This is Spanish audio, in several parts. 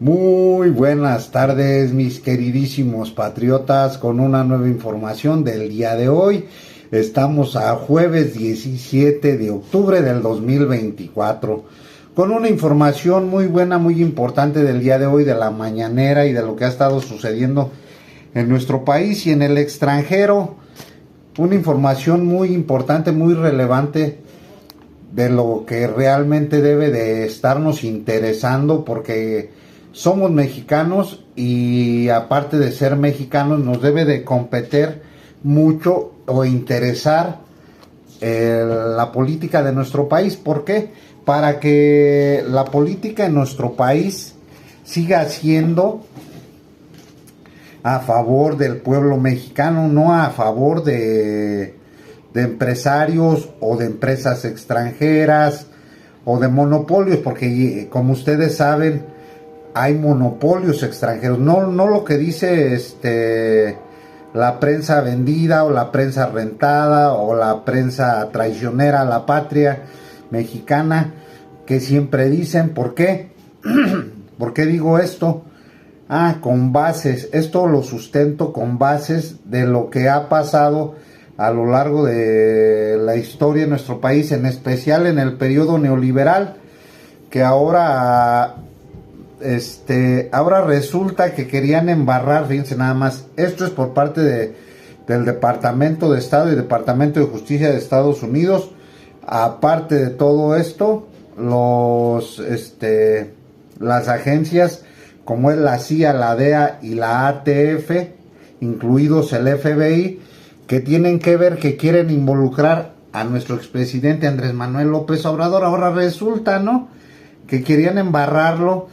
Muy buenas tardes, mis queridísimos patriotas, con una nueva información del día de hoy. Estamos a jueves 17 de octubre del 2024, con una información muy buena, muy importante del día de hoy, de la mañanera y de lo que ha estado sucediendo en nuestro país y en el extranjero. Una información muy importante, muy relevante, de lo que realmente debe de estarnos interesando, porque somos mexicanos y aparte de ser mexicanos nos debe de competir mucho o interesar la política de nuestro país. ¿Por qué? Para que la política en nuestro país siga siendo a favor del pueblo mexicano, no a favor de empresarios o de empresas extranjeras o de monopolios, porque como ustedes saben, hay monopolios extranjeros, no lo que dice la prensa vendida o la prensa rentada o la prensa traicionera a la patria mexicana, que siempre dicen. ¿Por qué? ¿Por qué digo esto? Con bases, esto lo sustento con bases de lo que ha pasado a lo largo de la historia de nuestro país, en especial en el periodo neoliberal, que ahora resulta que querían embarrar. Fíjense nada más, esto es por parte del Departamento de Estado y Departamento de Justicia de Estados Unidos. Aparte de todo esto, las agencias como es la CIA, la DEA y la ATF, incluidos el FBI, que tienen que ver, que quieren involucrar a nuestro expresidente Andrés Manuel López Obrador. Ahora resulta, ¿no?, que querían embarrarlo,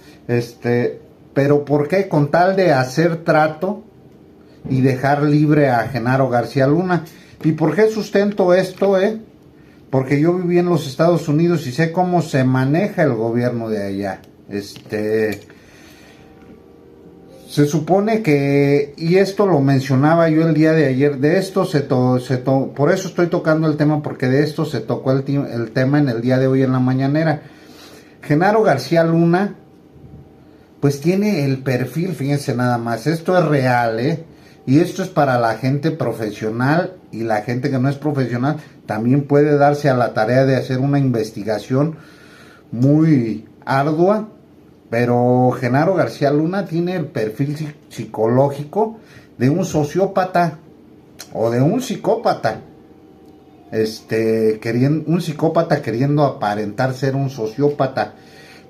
pero ¿por qué? Con tal de hacer trato y dejar libre a Genaro García Luna. ¿Y por qué sustento esto? Porque yo viví en los Estados Unidos y sé cómo se maneja el gobierno de allá. Se supone que, y esto lo mencionaba yo el día de ayer, de esto por eso estoy tocando el tema, porque de esto se tocó el tema en el día de hoy en la mañanera. Genaro García Luna, pues tiene el perfil, fíjense nada más, esto es real, y esto es para la gente profesional, y la gente que no es profesional también puede darse a la tarea de hacer una investigación muy ardua. Pero Genaro García Luna tiene el perfil psicológico de un sociópata o de un psicópata. Un psicópata queriendo aparentar ser un sociópata.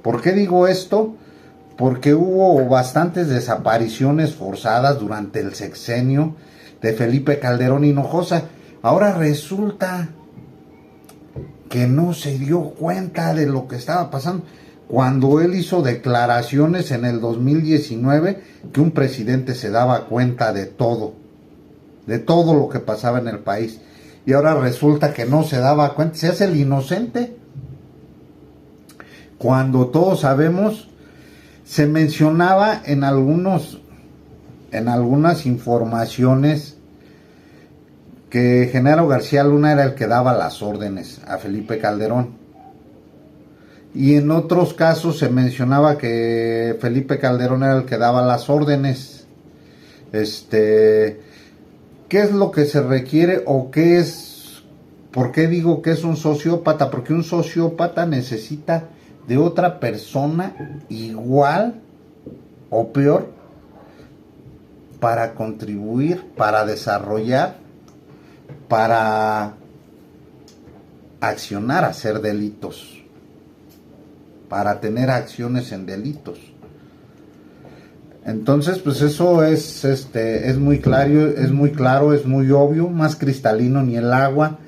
¿Por qué digo esto? Porque hubo bastantes desapariciones forzadas durante el sexenio de Felipe Calderón Hinojosa. Ahora resulta que no se dio cuenta de lo que estaba pasando, cuando él hizo declaraciones en el 2019 que un presidente se daba cuenta de todo lo que pasaba en el país. Y ahora resulta que no se daba cuenta, se hace el inocente. Cuando todos sabemos, se mencionaba en algunas informaciones que Genaro García Luna era el que daba las órdenes a Felipe Calderón. Y en otros casos se mencionaba que Felipe Calderón era el que daba las órdenes. ¿Qué es lo que se requiere o qué es? ¿Por qué digo que es un sociópata? Porque un sociópata necesita de otra persona igual o peor para contribuir, para desarrollar, para accionar, hacer delitos, para tener acciones en delitos. Entonces, pues eso es muy claro, es muy obvio, más cristalino ni el agua.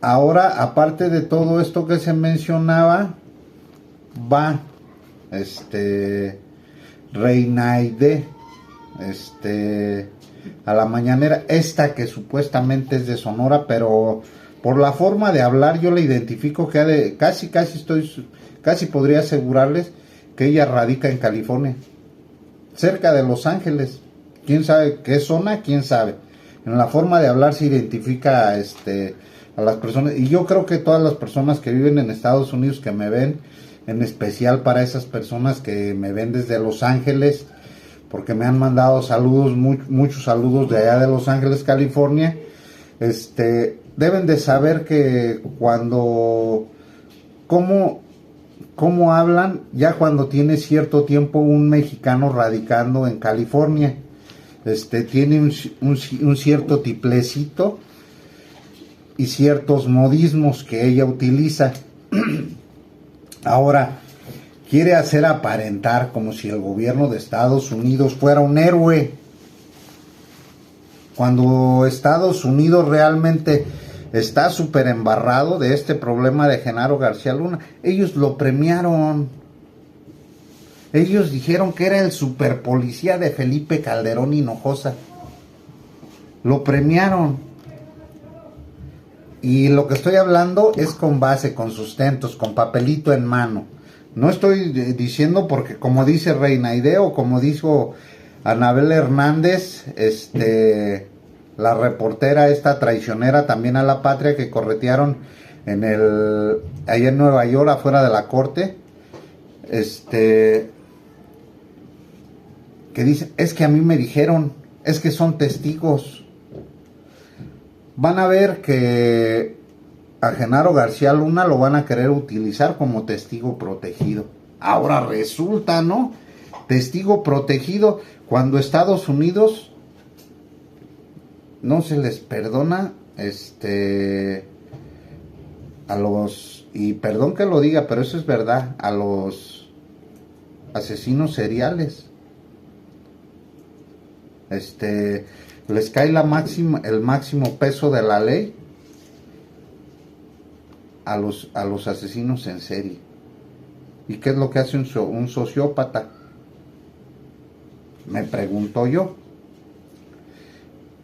Ahora, aparte de todo esto que se mencionaba, va Reina Aide a la mañanera, esta que supuestamente es de Sonora, pero por la forma de hablar yo le identifico que casi podría asegurarles que ella radica en California, cerca de Los Ángeles. ¿Quién sabe qué zona? ¿Quién sabe? En la forma de hablar se identifica a las personas, y yo creo que todas las personas que viven en Estados Unidos, que me ven, en especial para esas personas que me ven desde Los Ángeles, porque me han mandado saludos, muchos saludos de allá de Los Ángeles, California. Deben de saber que cuando, cómo hablan ya cuando tiene cierto tiempo un mexicano radicando en California. Tiene un cierto tiplecito y ciertos modismos que ella utiliza. Ahora, quiere hacer aparentar como si el gobierno de Estados Unidos fuera un héroe, cuando Estados Unidos realmente está súper embarrado de este problema de Genaro García Luna. Ellos lo premiaron. Ellos dijeron que era el super policía de Felipe Calderón Hinojosa. Lo premiaron. Y lo que estoy hablando es con base, con sustentos, con papelito en mano. No estoy diciendo porque, como dice Reina Ideo, como dijo Anabel Hernández, la reportera esta traicionera también a la patria que corretearon allá en Nueva York, afuera de la corte, que dice, es que a mí me dijeron, es que son testigos. Van a ver que a Genaro García Luna lo van a querer utilizar como testigo protegido. Ahora resulta, ¿no? Testigo protegido cuando Estados Unidos no se les perdona a los, y perdón que lo diga, pero eso es verdad, a los asesinos seriales. Les cae el máximo peso de la ley a los asesinos en serie. ¿Y qué es lo que hace un sociópata? Me pregunto yo.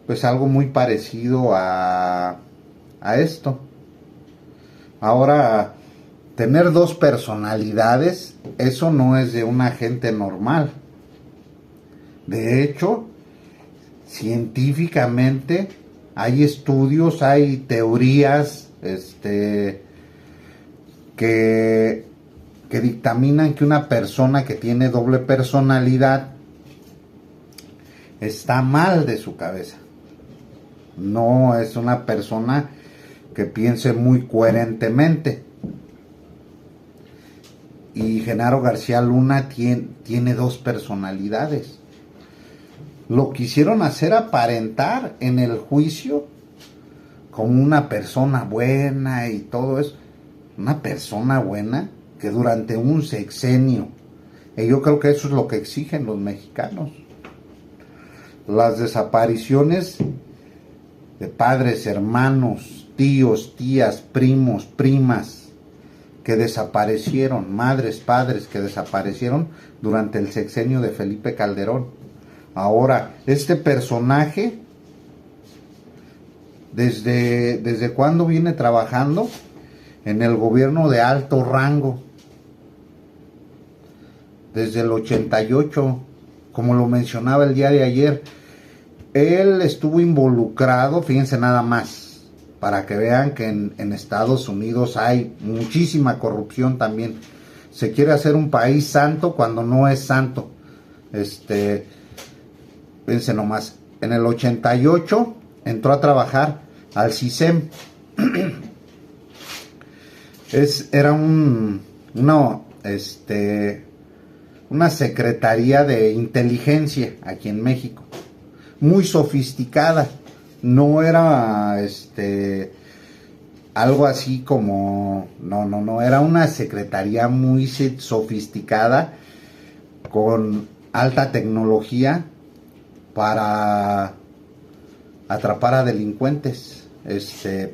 Pues algo muy parecido a esto. Ahora, tener dos personalidades, eso no es de una gente normal. De hecho, científicamente hay estudios, hay teorías que dictaminan que una persona que tiene doble personalidad está mal de su cabeza. No es una persona que piense muy coherentemente. Y Genaro García Luna tiene dos personalidades. Lo quisieron hacer aparentar en el juicio como una persona buena y todo eso. Una persona buena que durante un sexenio, y yo creo que eso es lo que exigen los mexicanos, las desapariciones de padres, hermanos, tíos, tías, primos, primas, que desaparecieron, madres, padres que desaparecieron durante el sexenio de Felipe Calderón. Ahora, este personaje, ¿desde cuándo viene trabajando en el gobierno de alto rango? Desde el 88, como lo mencionaba el día de ayer. Él estuvo involucrado, fíjense nada más, para que vean que en Estados Unidos hay muchísima corrupción también. Se quiere hacer un país santo cuando no es santo. Fíjense nomás, en el 88 entró a trabajar al CISEM. Era una secretaría de inteligencia aquí en México, muy sofisticada. No era algo así como, no, era una secretaría muy sofisticada con alta tecnología para atrapar a delincuentes,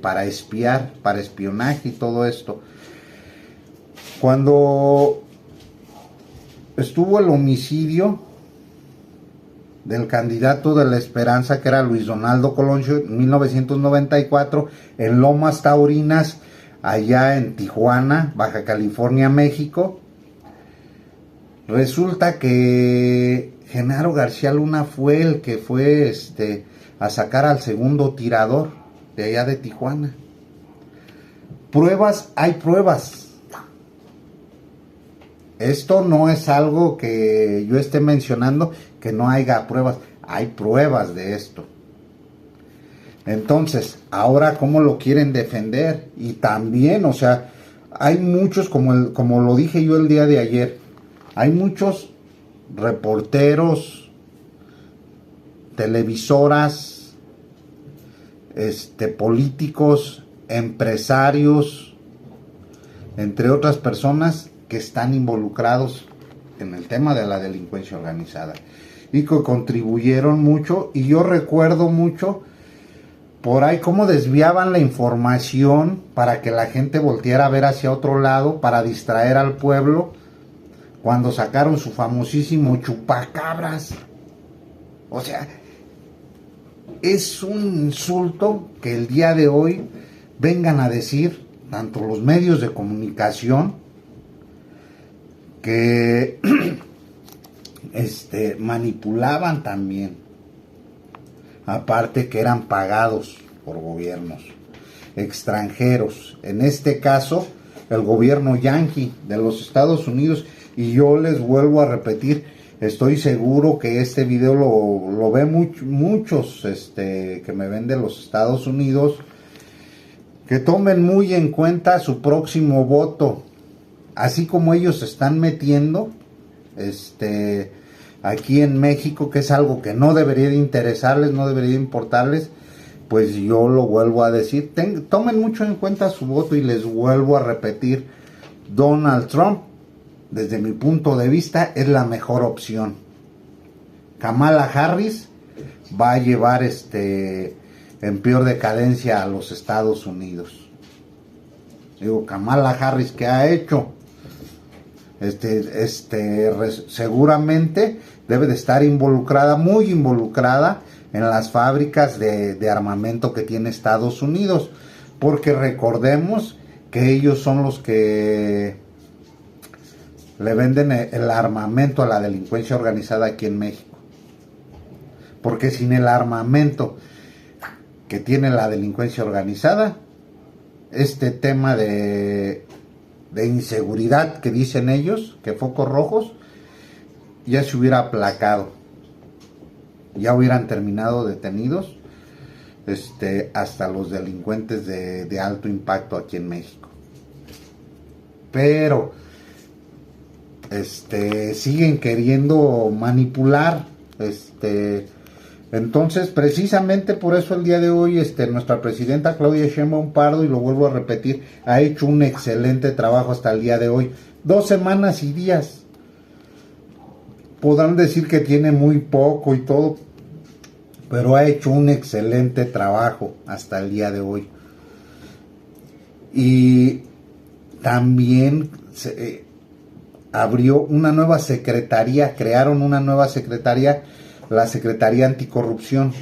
para espiar, para espionaje y todo esto. Cuando estuvo el homicidio del candidato de la Esperanza, que era Luis Donaldo Colosio, en 1994, en Lomas Taurinas, allá en Tijuana, Baja California, México, resulta que Genaro García Luna fue el que fue a sacar al segundo tirador de allá de Tijuana. Pruebas, hay pruebas. Esto no es algo que yo esté mencionando que no haya pruebas. Hay pruebas de esto. Entonces, ahora cómo lo quieren defender. Y también, o sea, hay muchos, como lo dije yo el día de ayer, hay muchos reporteros, televisoras, políticos, empresarios, entre otras personas que están involucrados en el tema de la delincuencia organizada y que contribuyeron mucho. Y yo recuerdo mucho por ahí cómo desviaban la información para que la gente volteara a ver hacia otro lado, para distraer al pueblo, cuando sacaron su famosísimo chupacabras. O sea, es un insulto que el día de hoy vengan a decir tanto los medios de comunicación que manipulaban también, aparte que eran pagados por gobiernos extranjeros, en este caso el gobierno yanqui de los Estados Unidos. Y yo les vuelvo a repetir, estoy seguro que este video lo ven muchos que me ven de los Estados Unidos, que tomen muy en cuenta su próximo voto, así como ellos se están metiendo aquí en México, que es algo que no debería de interesarles, no debería de importarles. Pues yo lo vuelvo a decir, tomen mucho en cuenta su voto. Y les vuelvo a repetir, Donald Trump, desde mi punto de vista, es la mejor opción. Kamala Harris va a llevar en peor decadencia a los Estados Unidos. Digo, Kamala Harris, ¿qué ha hecho? Seguramente debe de estar involucrada, muy involucrada, en las fábricas de armamento que tiene Estados Unidos, porque recordemos que ellos son los que le venden el armamento a la delincuencia organizada aquí en México. Porque sin el armamento que tiene la delincuencia organizada, este tema de inseguridad que dicen ellos, que focos rojos, ya se hubiera aplacado, ya hubieran terminado detenidos hasta los delincuentes de alto impacto aquí en México. Pero siguen queriendo manipular. Entonces, precisamente por eso el día de hoy nuestra presidenta Claudia Sheinbaum Pardo, y lo vuelvo a repetir, ha hecho un excelente trabajo hasta el día de hoy. 2 semanas y días. Podrán decir que tiene muy poco y todo, pero ha hecho un excelente trabajo hasta el día de hoy. Y también abrió una nueva secretaría, crearon una nueva secretaría, la Secretaría Anticorrupción,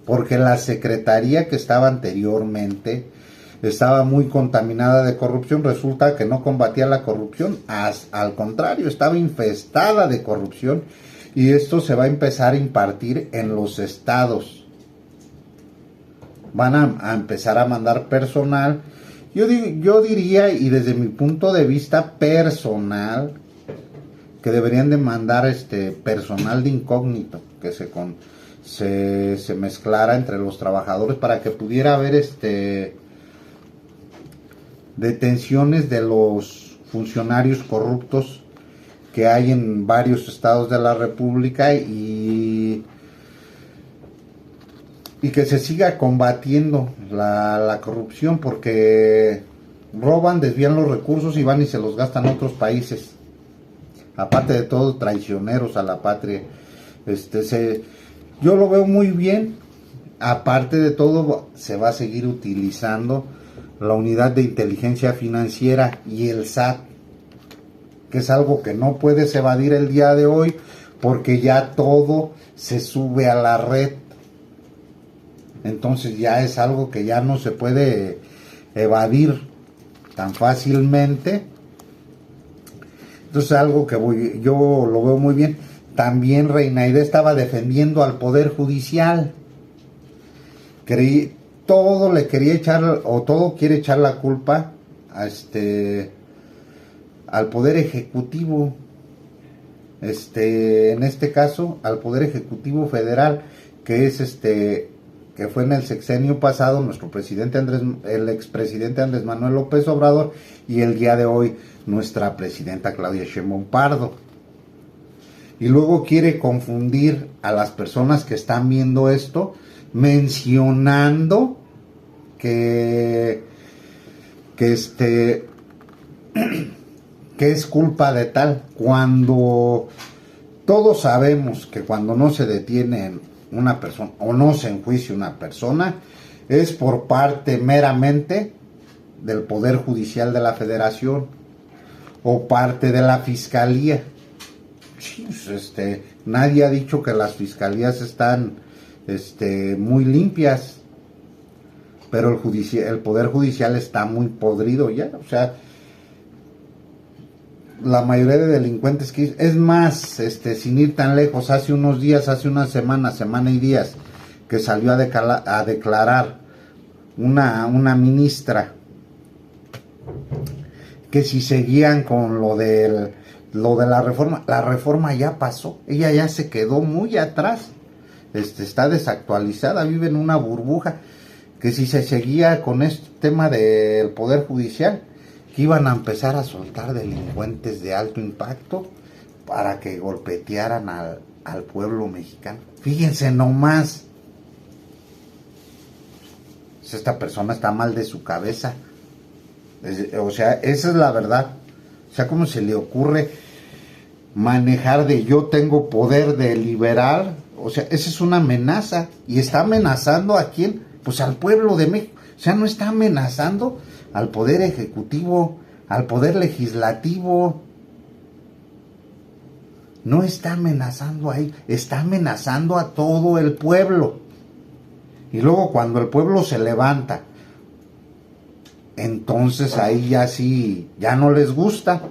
porque la secretaría que estaba anteriormente estaba muy contaminada de corrupción. Resulta que no combatía la corrupción, al contrario, estaba infestada de corrupción, y esto se va a empezar a impartir en los estados. Van a empezar a mandar personal, yo diría, y desde mi punto de vista personal, que deberían de mandar personal de incógnito, que se mezclara entre los trabajadores, para que pudiera haber detenciones de los funcionarios corruptos que hay en varios estados de la República, y que se siga combatiendo la corrupción, porque roban, desvían los recursos y van y se los gastan a otros países. Aparte de todo, traicioneros a la patria. Yo lo veo muy bien. Aparte de todo, se va a seguir utilizando la unidad de inteligencia financiera y el SAT, que es algo que no puedes evadir el día de hoy, porque ya todo se sube a la red. Entonces ya es algo que ya no se puede evadir tan fácilmente. Entonces, algo que yo lo veo muy bien. También Reinaide estaba defendiendo al Poder Judicial. Todo le quería echar, o todo quiere echar la culpa al Poder Ejecutivo, en este caso al Poder Ejecutivo Federal, que es que fue en el sexenio pasado nuestro presidente el expresidente Andrés Manuel López Obrador, y el día de hoy nuestra presidenta Claudia Sheinbaum Pardo. Y luego quiere confundir a las personas que están viendo esto, mencionando que es culpa de tal, cuando todos sabemos que cuando no se detiene una persona o no se enjuicia una persona, es por parte meramente del Poder Judicial de la Federación o parte de la Fiscalía. Sí, pues, nadie ha dicho que las fiscalías están muy limpias, pero el Poder Judicial está muy podrido ya. O sea, la mayoría de delincuentes que... Es más, sin ir tan lejos, hace unos días, hace una semana y días, que salió a declarar una ministra que si seguían con lo de la reforma ya pasó, ella ya se quedó muy atrás, está desactualizada, vive en una burbuja, que si se seguía con este tema del Poder Judicial, que iban a empezar a soltar delincuentes de alto impacto para que golpetearan al pueblo mexicano. Fíjense nomás, esta persona está mal de su cabeza. O sea, esa es la verdad. O sea, ¿cómo se le ocurre manejar de yo tengo poder de liberar? O sea, esa es una amenaza. ¿Y está amenazando a quién? Pues al pueblo de México. O sea, no está amenazando al Poder Ejecutivo, al Poder Legislativo. No está amenazando ahí, está amenazando a todo el pueblo. Y luego cuando el pueblo se levanta, entonces ahí ya sí, ya no les gusta.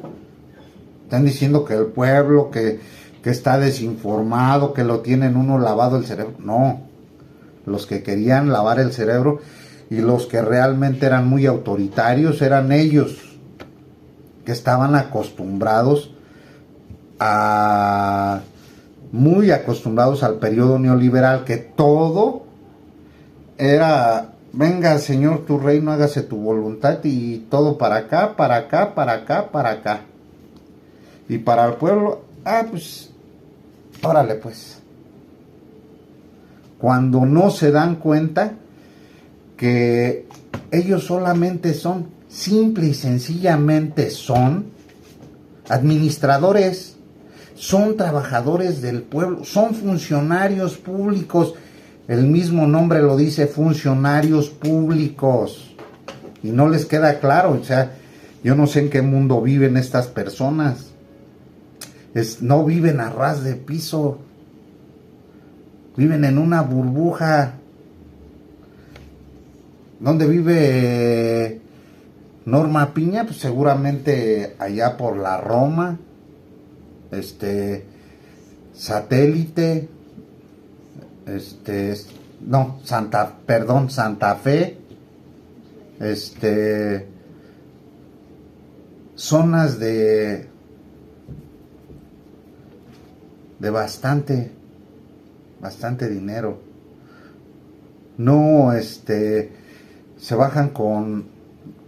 Están diciendo que el pueblo que está desinformado, que lo tienen uno lavado el cerebro. No, los que querían lavar el cerebro y los que realmente eran muy autoritarios eran ellos, que estaban muy acostumbrados al periodo neoliberal, que todo era, venga señor, tu reino, hágase tu voluntad, y todo para acá, para acá, para acá, para acá. Y para el pueblo, pues, órale pues. Cuando no se dan cuenta que ellos solamente son, simple y sencillamente son administradores, son trabajadores del pueblo, son funcionarios públicos. El mismo nombre lo dice, funcionarios públicos. Y no les queda claro. O sea, yo no sé en qué mundo viven estas personas. No viven a ras de piso. Viven en una burbuja. ¿Dónde vive Norma Piña? Pues seguramente allá por la Roma. Satélite. Santa Fe. Zonas de bastante dinero. No, se bajan con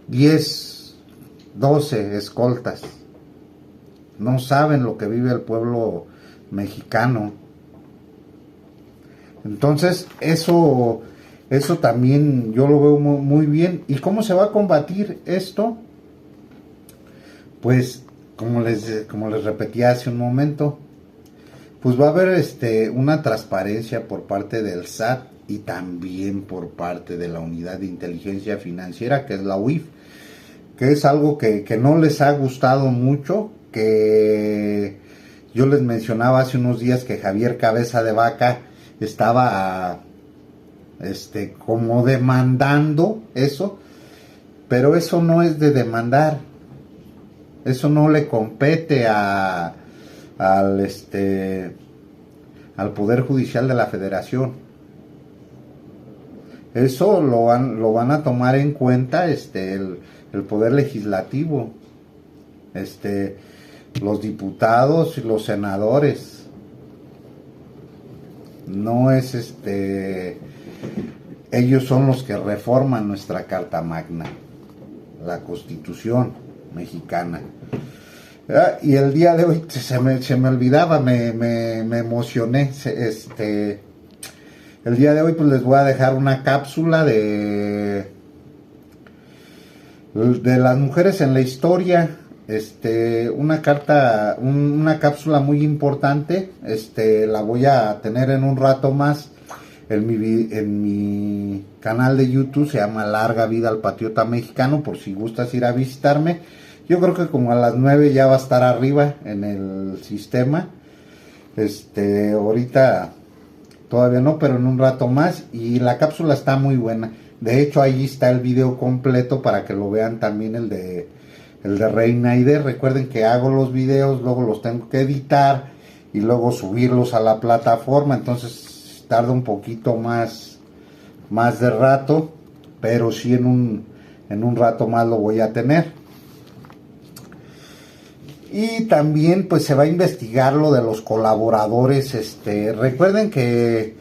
10, 12 escoltas. No saben lo que vive el pueblo mexicano. Entonces, eso también yo lo veo muy, muy bien. ¿Y cómo se va a combatir esto? Pues, como les repetí hace un momento, pues va a haber una transparencia por parte del SAT y también por parte de la Unidad de Inteligencia Financiera, que es la UIF, que es algo que no les ha gustado mucho, que yo les mencionaba hace unos días que Javier Cabeza de Vaca estaba como demandando eso, pero eso no es de demandar, eso no le compete al Poder Judicial de la Federación. Eso lo van a tomar en cuenta el Poder Legislativo. los diputados y los senadores. No es ellos son los que reforman nuestra Carta Magna, la Constitución mexicana. Y el día de hoy se me olvidaba, me emocioné. El día de hoy pues les voy a dejar una cápsula de las mujeres en la historia. Una cápsula muy importante. La voy a tener en un rato más en mi canal de YouTube. Se llama Larga Vida al Patriota Mexicano, por si gustas ir a visitarme. Yo creo que como a las 9 ya va a estar arriba en el sistema. Ahorita todavía no, pero en un rato más. Y la cápsula está muy buena. De hecho, ahí está el video completo para que lo vean también el de Reina Aide. Recuerden que hago los videos, luego los tengo que editar y luego subirlos a la plataforma. Entonces tarda un poquito más de rato, pero sí en un rato más lo voy a tener. Y también pues se va a investigar lo de los colaboradores. Recuerden que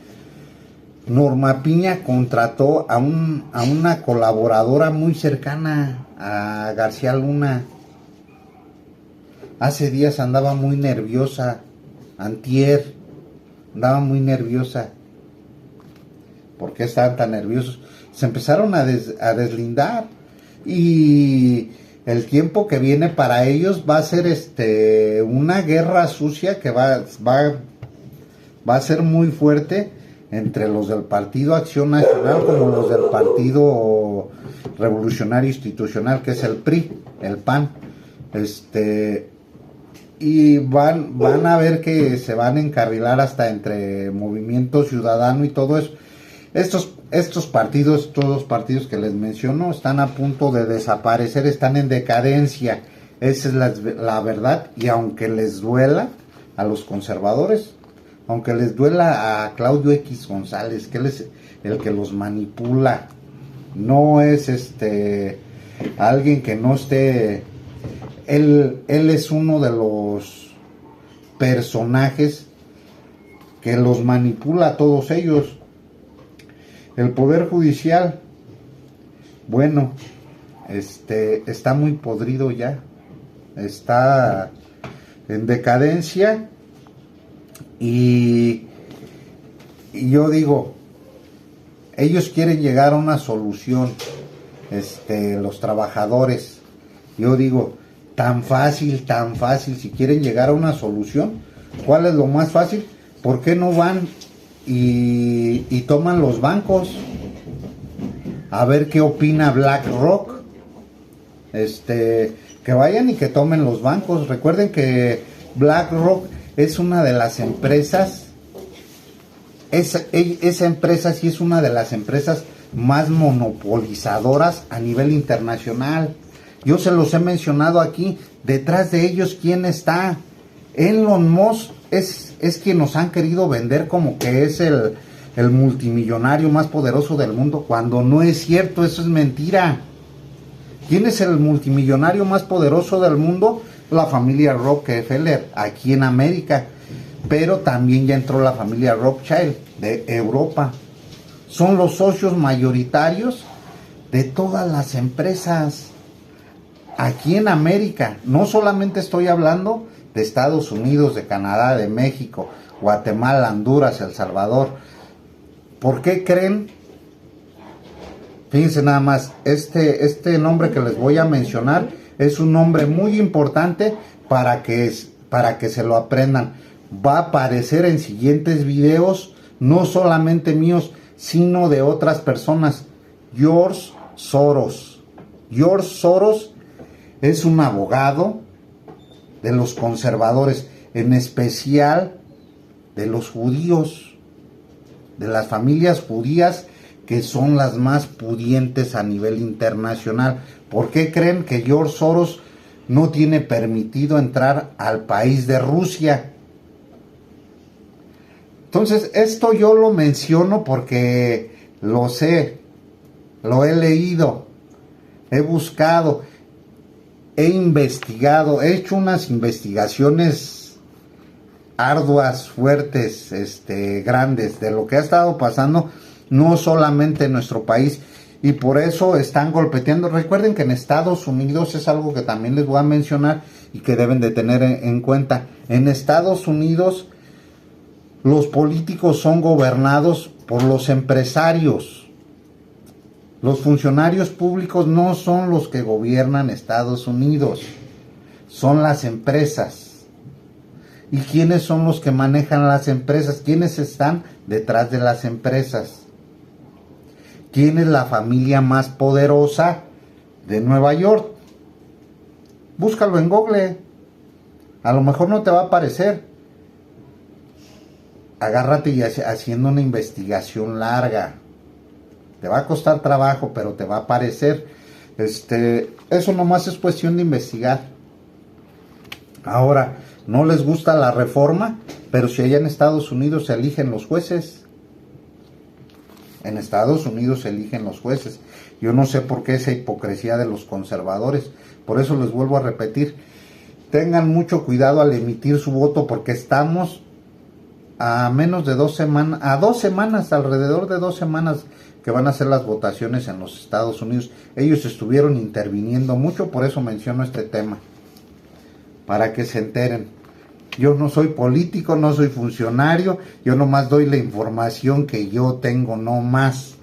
Norma Piña contrató a una colaboradora muy cercana a García Luna. Hace días andaba muy nerviosa, antier, andaba muy nerviosa. ¿Por qué estaban tan nerviosos? Se empezaron a deslindar, y el tiempo que viene para ellos va a ser una guerra sucia que va a ser muy fuerte entre los del Partido Acción Nacional como los del Partido Revolucionario Institucional, que es el PRI, el PAN. Y van a ver que se van a encarrilar hasta entre Movimiento Ciudadano y todo eso. Estos partidos, todos los partidos que les menciono, están a punto de desaparecer, están en decadencia. Esa es la verdad. Y aunque les duela a los conservadores, aunque les duela a Claudio X González, que él es el que los manipula, no es alguien que no esté. Él es uno de los personajes que los manipula a todos ellos. El Poder Judicial, bueno, está muy podrido ya, está en decadencia, y yo digo, ellos quieren llegar a una solución, los trabajadores. Yo digo, tan fácil, si quieren llegar a una solución, ¿cuál es lo más fácil? ¿Por qué no van y toman los bancos? A ver qué opina BlackRock. Que vayan y que tomen los bancos. Recuerden que BlackRock es una de las empresas, esa empresa sí es una de las empresas más monopolizadoras a nivel internacional. Yo se los he mencionado aquí. Detrás de ellos, ¿quién está? Elon Musk es quien nos han querido vender como que es el multimillonario más poderoso del mundo, cuando no es cierto, eso es mentira. ¿Quién es el multimillonario más poderoso del mundo? La familia Rockefeller, aquí en América, pero también ya entró la familia Rothschild de Europa. Son los socios mayoritarios de todas las empresas aquí en América. No solamente estoy hablando de Estados Unidos, de Canadá, de México, Guatemala, Honduras, El Salvador. ¿Por qué creen? Fíjense nada más, este nombre que les voy a mencionar es un nombre muy importante para que se lo aprendan. Va a aparecer en siguientes videos, no solamente míos, sino de otras personas. George Soros. George Soros es un abogado de los conservadores, en especial de los judíos, de las familias judías, que son las más pudientes a nivel internacional. ¿Por qué creen que George Soros no tiene permitido entrar al país de Rusia? Entonces, esto yo lo menciono porque lo sé, lo he leído, he buscado. he investigado, he hecho unas investigaciones arduas, fuertes, grandes, de lo que ha estado pasando, no solamente en nuestro país, y por eso están golpeteando. Recuerden que en Estados Unidos es algo que también les voy a mencionar y que deben de tener en cuenta. En Estados Unidos los políticos son gobernados por los empresarios. Los funcionarios públicos no son los que gobiernan Estados Unidos, son las empresas. ¿Y quiénes son los que manejan las empresas? ¿Quiénes están detrás de las empresas? ¿Quién es la familia más poderosa de Nueva York? Búscalo en Google. A lo mejor no te va a aparecer. Agárrate y haciendo una investigación larga. Te va a costar trabajo, pero te va a aparecer. Eso nomás es cuestión de investigar. Ahora, no les gusta la reforma, pero si allá en Estados Unidos se eligen los jueces. En Estados Unidos se eligen los jueces. Yo no sé por qué esa hipocresía de los conservadores. Por eso les vuelvo a repetir. Tengan mucho cuidado al emitir su voto, porque estamos a menos de 2 semanas, alrededor de 2 semanas que van a ser las votaciones en los Estados Unidos. Ellos estuvieron interviniendo mucho, por eso menciono este tema, para que se enteren. Yo no soy político, no soy funcionario, yo nomás doy la información que yo tengo, no más.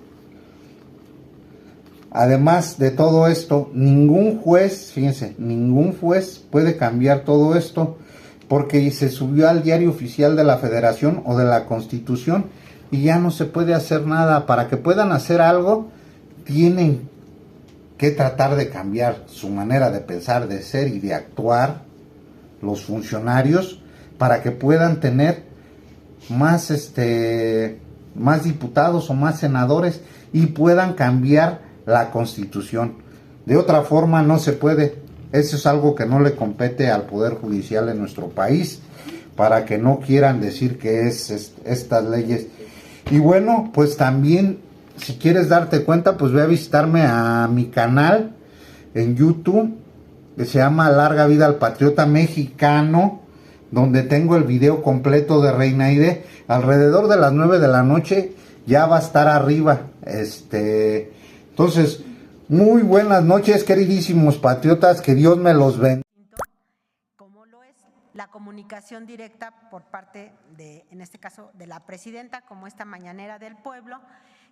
Además de todo esto, ningún juez, fíjense, ningún juez puede cambiar todo esto, porque se subió al Diario Oficial de la Federación o de la Constitución y ya no se puede hacer nada. Para que puedan hacer algo, tienen que tratar de cambiar su manera de pensar, de ser y de actuar los funcionarios, para que puedan tener más más diputados o más senadores y puedan cambiar la Constitución. De otra forma no se puede. Eso es algo que no le compete al Poder Judicial en nuestro país, para que no quieran decir que es estas leyes. Y bueno, pues también, si quieres darte cuenta, pues ve a visitarme a mi canal en YouTube, que se llama Larga Vida al Patriota Mexicano, donde tengo el video completo de Reina Aide. Alrededor de las 9 de la noche ya va a estar arriba. Entonces, muy buenas noches, queridísimos patriotas, que Dios me los bendiga. Como lo es la comunicación directa por parte de, en este caso, de la presidenta, como esta mañanera del pueblo,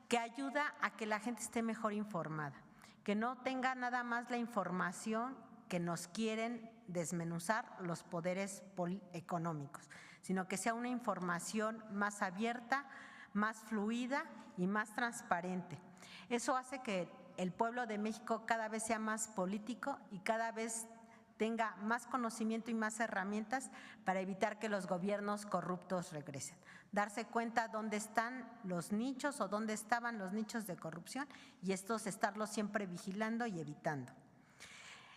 que ayuda a que la gente esté mejor informada, que no tenga nada más la información que nos quieren desmenuzar los poderes económicos, sino que sea una información más abierta, más fluida y más transparente. Eso hace que el pueblo de México cada vez sea más político y cada vez tenga más conocimiento y más herramientas para evitar que los gobiernos corruptos regresen. Darse cuenta dónde están los nichos o dónde estaban los nichos de corrupción y estos estarlos siempre vigilando y evitando.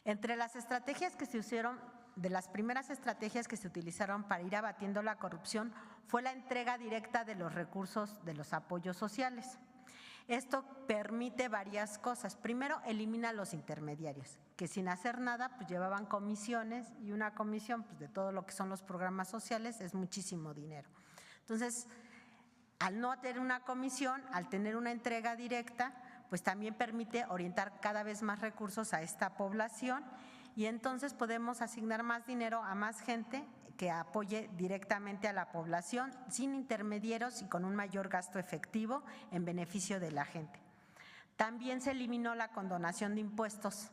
Entre las estrategias que se usaron, de las primeras estrategias que se utilizaron para ir abatiendo la corrupción fue la entrega directa de los recursos de los apoyos sociales. Esto permite varias cosas. Primero, elimina los intermediarios, que sin hacer nada pues llevaban comisiones, y una comisión pues, de todo lo que son los programas sociales es muchísimo dinero. Entonces, al no tener una comisión, al tener una entrega directa, pues también permite orientar cada vez más recursos a esta población, y entonces podemos asignar más dinero a más gente que apoye directamente a la población sin intermediarios y con un mayor gasto efectivo en beneficio de la gente. También se eliminó la condonación de impuestos.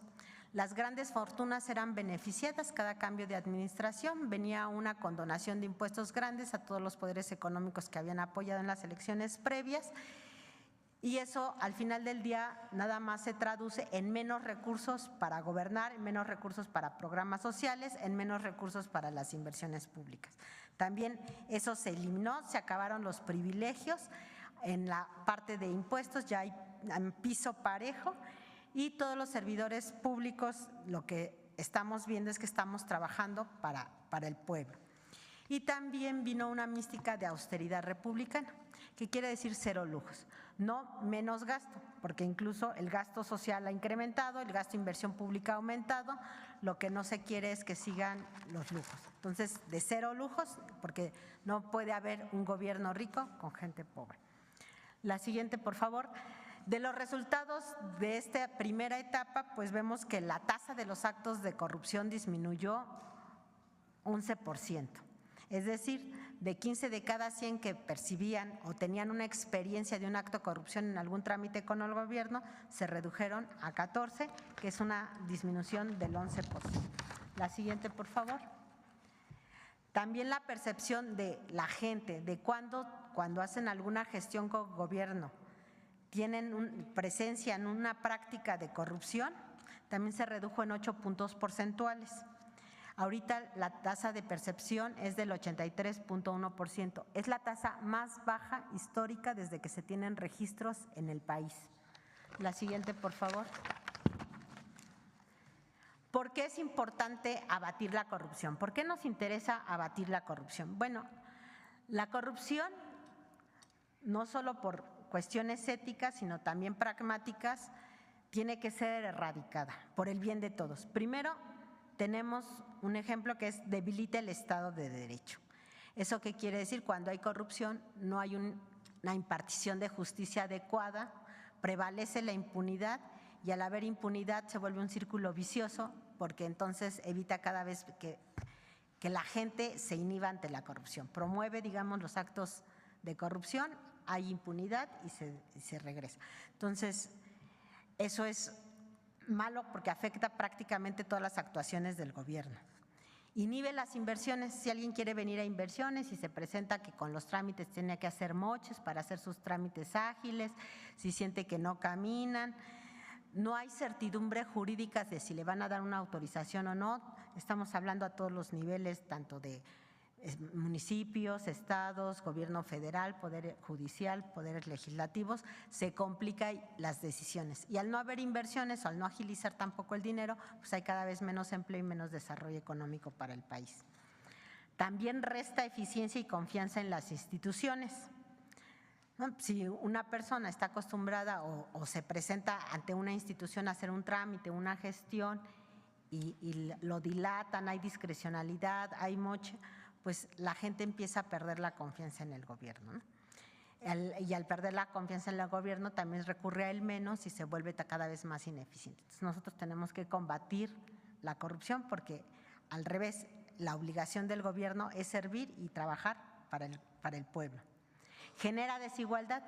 Las grandes fortunas eran beneficiadas cada cambio de administración, venía una condonación de impuestos grandes a todos los poderes económicos que habían apoyado en las elecciones previas, y eso al final del día nada más se traduce en menos recursos para gobernar, en menos recursos para programas sociales, en menos recursos para las inversiones públicas. También eso se eliminó, se acabaron los privilegios en la parte de impuestos, ya hay piso parejo, y todos los servidores públicos lo que estamos viendo es que estamos trabajando para el pueblo. Y también vino una mística de austeridad republicana, que quiere decir cero lujos. No menos gasto, porque incluso el gasto social ha incrementado, el gasto de inversión pública ha aumentado, lo que no se quiere es que sigan los lujos. Entonces, de cero lujos, porque no puede haber un gobierno rico con gente pobre. La siguiente, por favor. De los resultados de esta primera etapa, pues vemos que la tasa de los actos de corrupción disminuyó 11%. Es decir, de 15 de cada 100 que percibían o tenían una experiencia de un acto de corrupción en algún trámite con el gobierno, se redujeron a 14, que es una disminución del 11%. La siguiente, por favor. También la percepción de la gente, de cuando hacen alguna gestión con gobierno, tienen presencia en una práctica de corrupción, también se redujo en 8 puntos porcentuales. Ahorita la tasa de percepción es del 83.1%. Es la tasa más baja histórica desde que se tienen registros en el país. La siguiente, por favor. ¿Por qué es importante abatir la corrupción? ¿Por qué nos interesa abatir la corrupción? Bueno, la corrupción, no solo por cuestiones éticas, sino también pragmáticas, tiene que ser erradicada por el bien de todos. Primero, tenemos un ejemplo que es debilita el Estado de Derecho. ¿Eso qué quiere decir? Cuando hay corrupción no hay una impartición de justicia adecuada, prevalece la impunidad y al haber impunidad se vuelve un círculo vicioso porque entonces evita cada vez que la gente se inhiba ante la corrupción. Promueve, digamos, los actos de corrupción, hay impunidad y se regresa. Entonces, eso es malo porque afecta prácticamente todas las actuaciones del gobierno. Inhibe las inversiones. Si alguien quiere venir a inversiones y se presenta que con los trámites tiene que hacer moches para hacer sus trámites ágiles, si siente que no caminan, no hay certidumbre jurídica de si le van a dar una autorización o no. Estamos hablando a todos los niveles, tanto de municipios, estados, gobierno federal, poder judicial, poderes legislativos, se complican las decisiones. Y al no haber inversiones o al no agilizar tampoco el dinero, pues hay cada vez menos empleo y menos desarrollo económico para el país. También resta eficiencia y confianza en las instituciones. Si una persona está acostumbrada o se presenta ante una institución a hacer un trámite, una gestión y lo dilatan, hay discrecionalidad, hay moche, pues la gente empieza a perder la confianza en el gobierno, ¿no? Y al perder la confianza en el gobierno también recurre a él menos y se vuelve cada vez más ineficiente. Entonces nosotros tenemos que combatir la corrupción porque al revés, la obligación del gobierno es servir y trabajar para el pueblo. Genera desigualdad.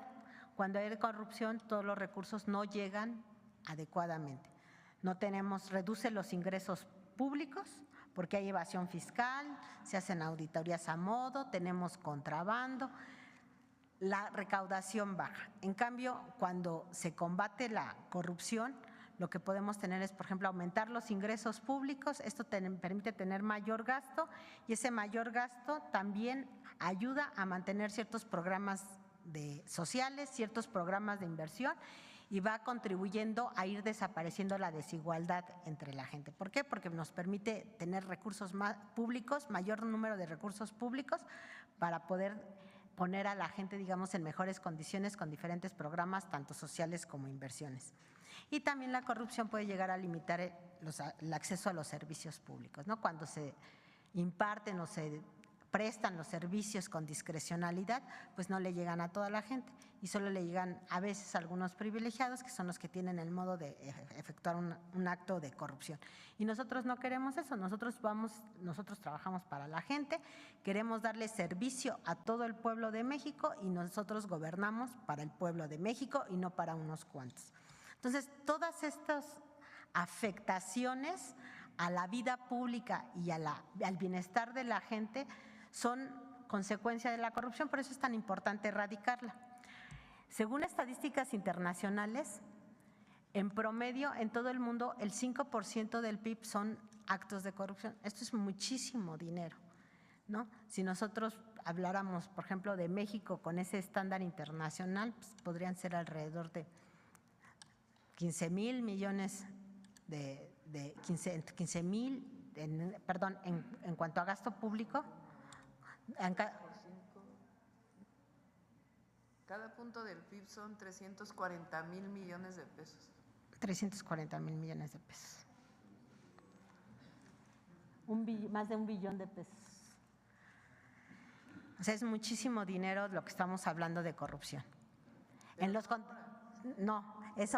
Cuando hay corrupción todos los recursos no llegan adecuadamente. No tenemos, reduce los ingresos públicos porque hay evasión fiscal, se hacen auditorías a modo, tenemos contrabando, la recaudación baja. En cambio, cuando se combate la corrupción, lo que podemos tener es, por ejemplo, aumentar los ingresos públicos, esto permite tener mayor gasto y ese mayor gasto también ayuda a mantener ciertos programas sociales, ciertos programas de inversión y va contribuyendo a ir desapareciendo la desigualdad entre la gente. ¿Por qué? Porque nos permite tener recursos públicos, mayor número de recursos públicos para poder poner a la gente, digamos, en mejores condiciones con diferentes programas, tanto sociales como inversiones. Y también la corrupción puede llegar a limitar el acceso a los servicios públicos, ¿no? Cuando se imparten o se prestan los servicios con discrecionalidad, pues no le llegan a toda la gente y solo le llegan a veces a algunos privilegiados que son los que tienen el modo de efectuar un acto de corrupción. Y nosotros no queremos eso, nosotros trabajamos para la gente, queremos darle servicio a todo el pueblo de México y nosotros gobernamos para el pueblo de México y no para unos cuantos. Entonces, todas estas afectaciones a la vida pública y al bienestar de la gente son consecuencia de la corrupción, por eso es tan importante erradicarla. Según estadísticas internacionales, en promedio en todo el mundo el 5% del PIB son actos de corrupción. Esto es muchísimo dinero, ¿no? Si nosotros habláramos, por ejemplo, de México con ese estándar internacional, pues podrían ser alrededor de 15,000 millones en cuanto a gasto público. Cada punto del PIB son 340,000 millones de pesos. 340,000 millones de pesos. Más de 1 billón de pesos. O sea, es muchísimo dinero lo que estamos hablando de corrupción. No, es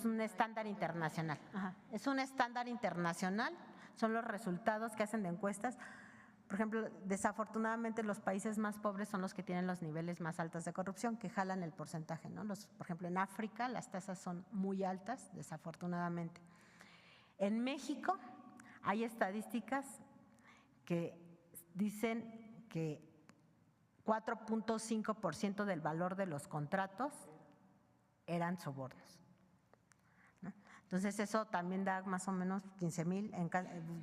un estándar internacional. Ajá. Es un estándar internacional, son los resultados que hacen de encuestas. Por ejemplo, desafortunadamente los países más pobres son los que tienen los niveles más altos de corrupción, que jalan el porcentaje, ¿no? Por ejemplo, en África las tasas son muy altas, desafortunadamente. En México hay estadísticas que dicen que 4.5% del valor de los contratos eran sobornos, ¿no? Entonces eso también da más o menos 15,000,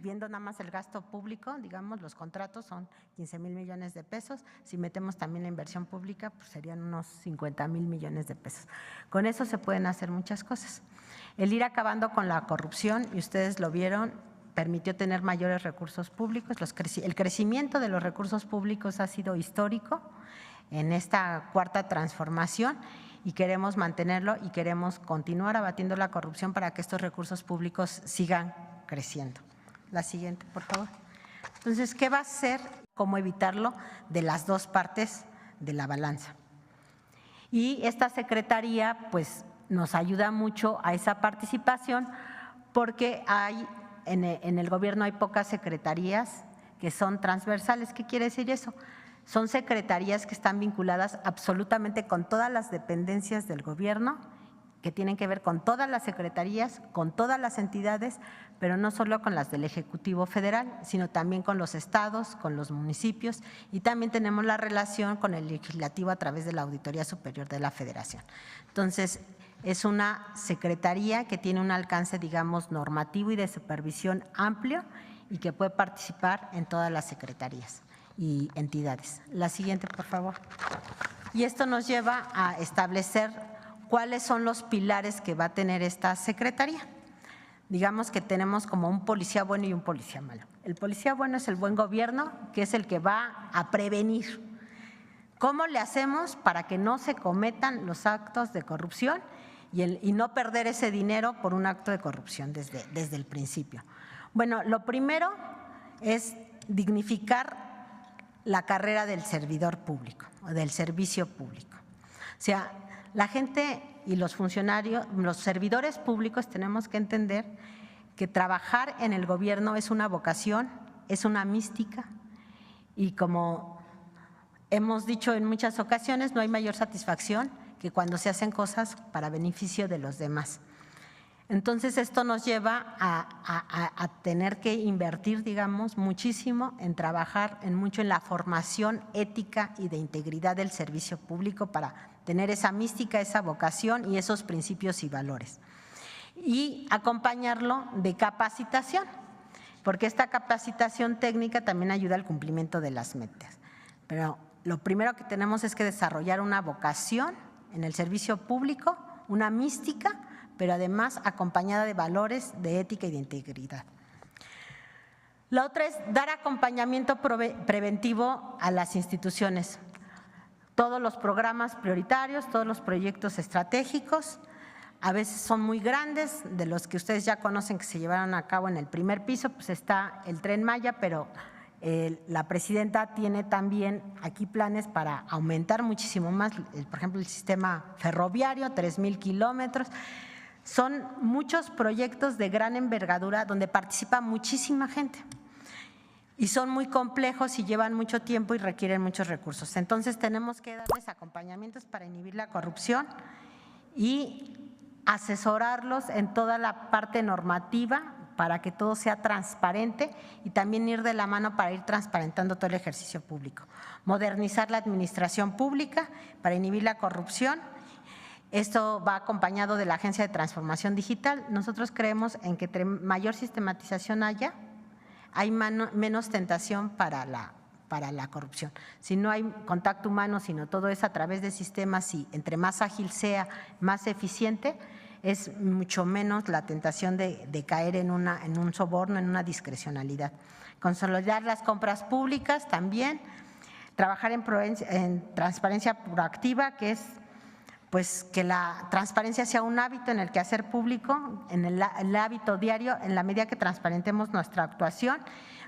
viendo nada más el gasto público, digamos, los contratos son 15,000 millones de pesos, si metemos también la inversión pública, pues serían unos 50,000 millones de pesos. Con eso se pueden hacer muchas cosas. El ir acabando con la corrupción, y ustedes lo vieron, permitió tener mayores recursos públicos. El crecimiento de los recursos públicos ha sido histórico en esta cuarta transformación y queremos mantenerlo y queremos continuar abatiendo la corrupción para que estos recursos públicos sigan creciendo. La siguiente, por favor. Entonces, ¿qué va a hacer? ¿Cómo evitarlo? De las dos partes de la balanza. Y esta secretaría pues nos ayuda mucho a esa participación porque en el gobierno hay pocas secretarías que son transversales. ¿Qué quiere decir eso? Son secretarías que están vinculadas absolutamente con todas las dependencias del gobierno, que tienen que ver con todas las secretarías, con todas las entidades, pero no solo con las del Ejecutivo Federal, sino también con los estados, con los municipios, y también tenemos la relación con el Legislativo a través de la Auditoría Superior de la Federación. Entonces, es una secretaría que tiene un alcance, digamos, normativo y de supervisión amplio y que puede participar en todas las secretarías y entidades. La siguiente, por favor. Y esto nos lleva a establecer cuáles son los pilares que va a tener esta secretaría. Digamos que tenemos como un policía bueno y un policía malo. El policía bueno es el buen gobierno, que es el que va a prevenir. ¿Cómo le hacemos para que no se cometan los actos de corrupción y no perder ese dinero por un acto de corrupción desde el principio? Bueno, lo primero es dignificar la carrera del servidor público o del servicio público. O sea, la gente y los funcionarios, los servidores públicos tenemos que entender que trabajar en el gobierno es una vocación, es una mística y como hemos dicho en muchas ocasiones, no hay mayor satisfacción que cuando se hacen cosas para beneficio de los demás. Entonces esto nos lleva a tener que invertir, digamos, muchísimo en trabajar mucho en la formación ética y de integridad del servicio público para tener esa mística, esa vocación y esos principios y valores. Y acompañarlo de capacitación, porque esta capacitación técnica también ayuda al cumplimiento de las metas. Pero lo primero que tenemos es que desarrollar una vocación en el servicio público, una mística, pero además acompañada de valores de ética y de integridad. La otra es dar acompañamiento preventivo a las instituciones. Todos los programas prioritarios, todos los proyectos estratégicos, a veces son muy grandes, de los que ustedes ya conocen que se llevaron a cabo en el primer piso, pues está el Tren Maya, pero la presidenta tiene también aquí planes para aumentar muchísimo más, por ejemplo, el sistema ferroviario, 3,000 kilómetros. Son muchos proyectos de gran envergadura donde participa muchísima gente y son muy complejos y llevan mucho tiempo y requieren muchos recursos. Entonces tenemos que darles acompañamientos para inhibir la corrupción y asesorarlos en toda la parte normativa para que todo sea transparente y también ir de la mano para ir transparentando todo el ejercicio público. Modernizar la administración pública para inhibir la corrupción. Esto va acompañado de la Agencia de Transformación Digital. Nosotros creemos en que entre mayor sistematización hay menos tentación para la corrupción. Si no hay contacto humano, sino todo es a través de sistemas y entre más ágil sea, más eficiente, es mucho menos la tentación de caer en un soborno, en una discrecionalidad. Consolidar las compras públicas también. Trabajar en transparencia proactiva, que es pues que la transparencia sea un hábito en el quehacer público, en el hábito diario, en la medida que transparentemos nuestra actuación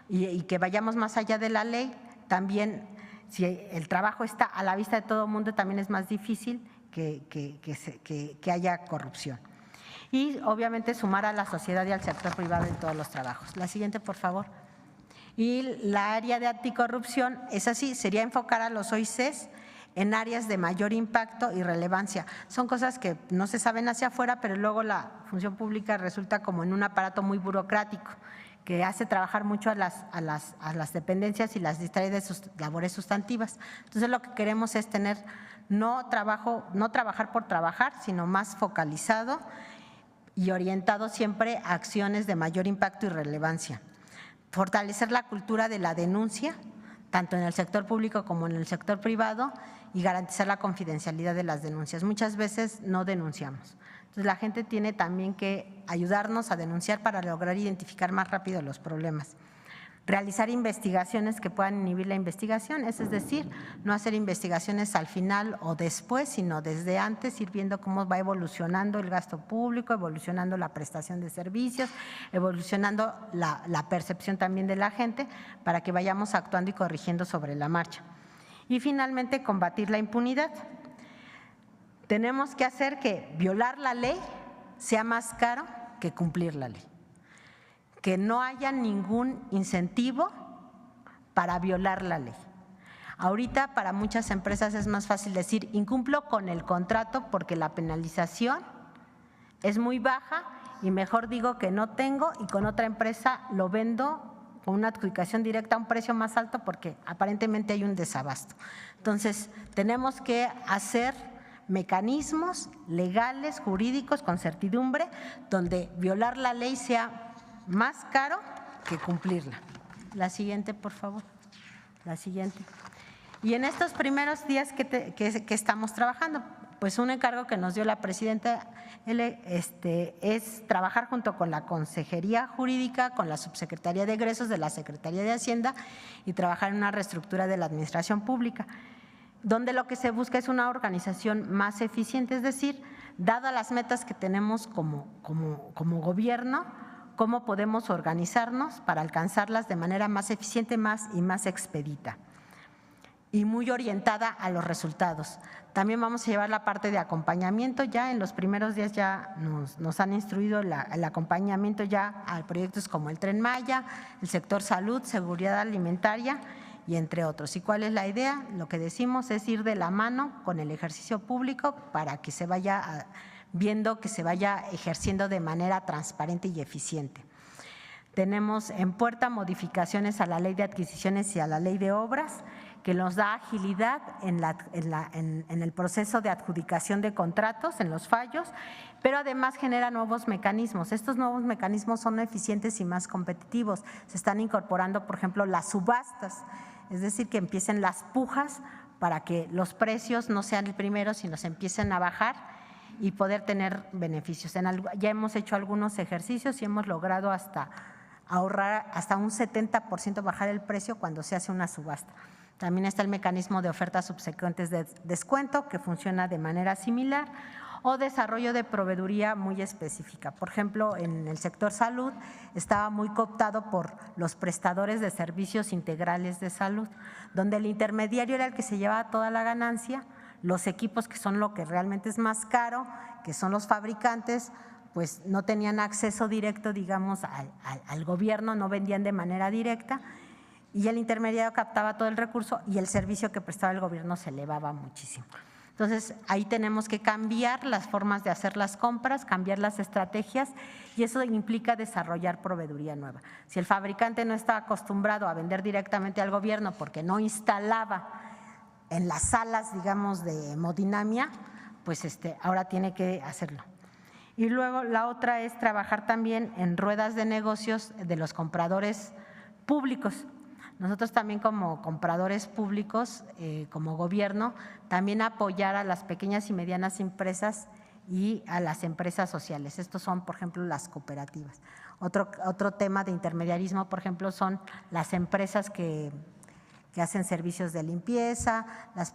y que vayamos más allá de la ley. También, si el trabajo está a la vista de todo el mundo, también es más difícil que haya corrupción. Y obviamente sumar a la sociedad y al sector privado en todos los trabajos. La siguiente, por favor. Y la área de anticorrupción es así, sería enfocar a los OICs en áreas de mayor impacto y relevancia. Son cosas que no se saben hacia afuera, pero luego la función pública resulta como en un aparato muy burocrático que hace trabajar mucho a las dependencias y las distrae de sus labores sustantivas. Entonces lo que queremos es tener no trabajar por trabajar, sino más focalizado y orientado siempre a acciones de mayor impacto y relevancia. Fortalecer la cultura de la denuncia, tanto en el sector público como en el sector privado, y garantizar la confidencialidad de las denuncias. Muchas veces no denunciamos. Entonces la gente tiene también que ayudarnos a denunciar para lograr identificar más rápido los problemas. Realizar investigaciones que puedan inhibir la investigación, es decir, no hacer investigaciones al final o después, sino desde antes, ir viendo cómo va evolucionando el gasto público, evolucionando la prestación de servicios, evolucionando la percepción también de la gente, para que vayamos actuando y corrigiendo sobre la marcha. Y finalmente, combatir la impunidad. Tenemos que hacer que violar la ley sea más caro que cumplir la ley. Que no haya ningún incentivo para violar la ley. Ahorita para muchas empresas es más fácil decir incumplo con el contrato porque la penalización es muy baja y mejor digo que no tengo y con otra empresa lo vendo con una adjudicación directa a un precio más alto porque aparentemente hay un desabasto. Entonces tenemos que hacer mecanismos legales, jurídicos, con certidumbre, donde violar la ley sea más caro que cumplirla. La siguiente, por favor. La siguiente. Y en estos primeros días que estamos trabajando, pues un encargo que nos dio la presidenta es trabajar junto con la Consejería Jurídica, con la Subsecretaría de Egresos de la Secretaría de Hacienda y trabajar en una reestructura de la administración pública, donde lo que se busca es una organización más eficiente, es decir, dadas las metas que tenemos como gobierno, cómo podemos organizarnos para alcanzarlas de manera más eficiente y más expedita y muy orientada a los resultados. También vamos a llevar la parte de acompañamiento. Ya en los primeros días ya nos han instruido el acompañamiento ya a proyectos como el Tren Maya, el sector salud, seguridad alimentaria y entre otros. ¿Y cuál es la idea? Lo que decimos es ir de la mano con el ejercicio público para que se vaya viendo que se vaya ejerciendo de manera transparente y eficiente. Tenemos en puerta modificaciones a la Ley de Adquisiciones y a la Ley de Obras, que nos da agilidad en el proceso de adjudicación de contratos, en los fallos, pero además genera nuevos mecanismos. Estos nuevos mecanismos son eficientes y más competitivos. Se están incorporando, por ejemplo, las subastas, es decir, que empiecen las pujas para que los precios no sean el primero, sino se empiecen a bajar y poder tener beneficios. Ya hemos hecho algunos ejercicios y hemos logrado ahorrar hasta un 70%, bajar el precio cuando se hace una subasta. También está el mecanismo de ofertas subsecuentes de descuento, que funciona de manera similar, o desarrollo de proveeduría muy específica. Por ejemplo, en el sector salud estaba muy cooptado por los prestadores de servicios integrales de salud, donde el intermediario era el que se llevaba toda la ganancia. Los equipos, que son lo que realmente es más caro, que son los fabricantes, pues no tenían acceso directo, digamos, al gobierno, no vendían de manera directa, y el intermediario captaba todo el recurso y el servicio que prestaba el gobierno se elevaba muchísimo. Entonces, ahí tenemos que cambiar las formas de hacer las compras, cambiar las estrategias, y eso implica desarrollar proveeduría nueva. Si el fabricante no está acostumbrado a vender directamente al gobierno porque no instalaba en las salas, digamos, de hemodinamia, pues ahora tiene que hacerlo. Y luego la otra es trabajar también en ruedas de negocios de los compradores públicos. Nosotros también como compradores públicos, como gobierno, también apoyar a las pequeñas y medianas empresas y a las empresas sociales. Estos son, por ejemplo, las cooperativas. Otro tema de intermediarismo, por ejemplo, son las empresas que que hacen servicios de limpieza, las